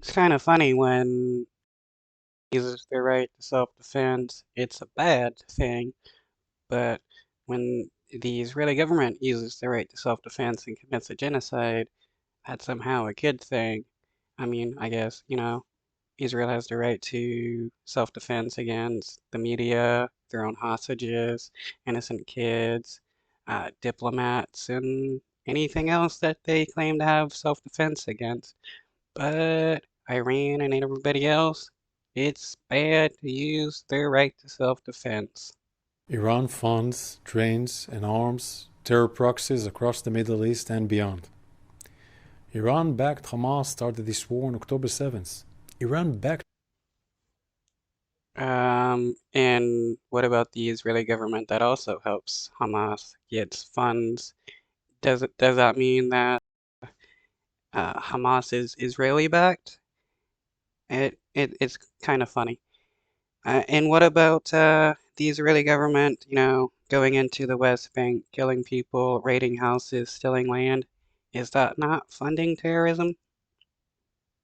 It's kind of funny when uses their right to self-defense, it's a bad thing, but when the Israeli government uses their right to self-defense and commits a genocide, that's somehow a good thing. I mean, I guess, Israel has the right to self-defense against the media, their own hostages, innocent kids, diplomats, and anything else that they claim to have self-defense against. But Iran and everybody else, it's bad to use their right to self-defense. Iran funds, trains, and arms terror proxies across the Middle East and beyond. Iran-backed Hamas started this war on October 7th. Iran-backed And what about the Israeli government that also helps Hamas gets funds? Does that mean that Hamas is Israeli backed? It's kind of funny. And what about the Israeli government, going into the West Bank, killing people, raiding houses, stealing land? Is that not funding terrorism?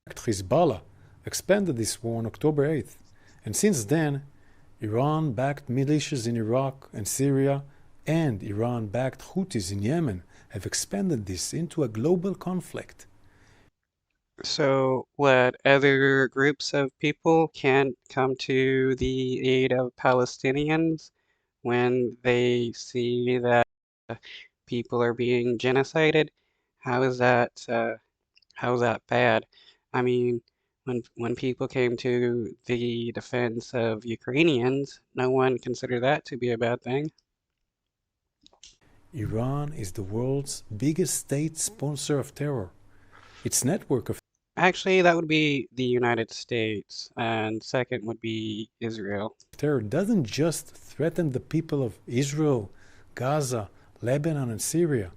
Hezbollah expanded this war on October 8th, and since then, Iran-backed militias in Iraq and Syria and Iran-backed Houthis in Yemen have expanded this into a global conflict. So, what other groups of people can't come to the aid of Palestinians when they see that people are being genocided? How is that? How is that bad? I mean, when people came to the defense of Ukrainians, no one considered that to be a bad thing. Iran is the world's biggest state sponsor of terror. Its network of Actually, that would be the United States, and second would be Israel. terror doesn't just threaten the people of Israel, Gaza, Lebanon, and Syria.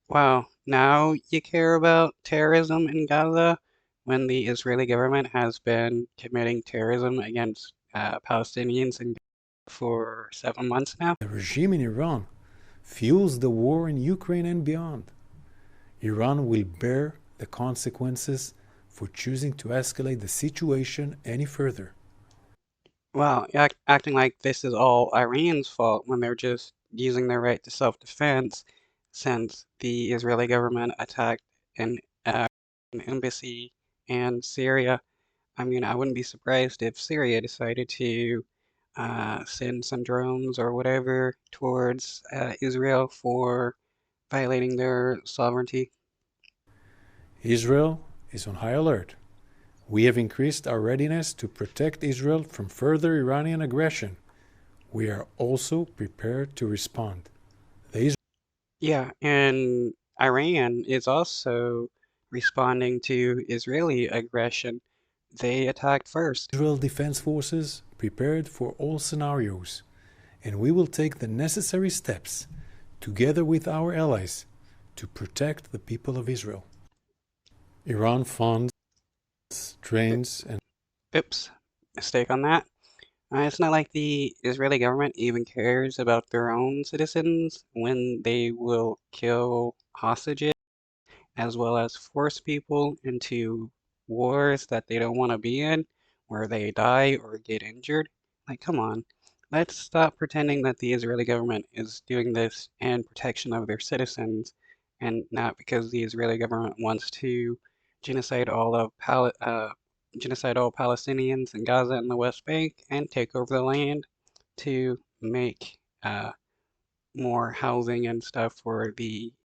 Wow, now you care about terrorism in Gaza when the Israeli government has been committing terrorism against Palestinians in Gaza for 7 months now? The regime in Iran fuels the war in Ukraine and beyond. Iran will bear the consequences for choosing to escalate the situation any further. Well, acting like this is all Iran's fault when they're just using their right to self-defense since the Israeli government attacked an, an embassy in Syria. I mean, I wouldn't be surprised if Syria decided to send some drones or whatever towards Israel for violating their sovereignty. Israel is on high alert. We have increased our readiness to protect Israel from further Iranian aggression. We are also prepared to respond. The Yeah, and Iran is also responding to Israeli aggression. They attacked first. Israel Defense Forces prepared for all scenarios, and we will take the necessary steps, together with our allies, to protect the people of Israel. Iran funds, trains, and Oops, mistake on that. It's not like the Israeli government even cares about their own citizens when they will kill hostages as well as force people into wars that they don't want to be in, where they die or get injured. Like, come on. Let's stop pretending that the Israeli government is doing this in protection of their citizens and not because the Israeli government wants to genocide all of genocide all Palestinians in Gaza and the West Bank and take over the land to make more housing and stuff for the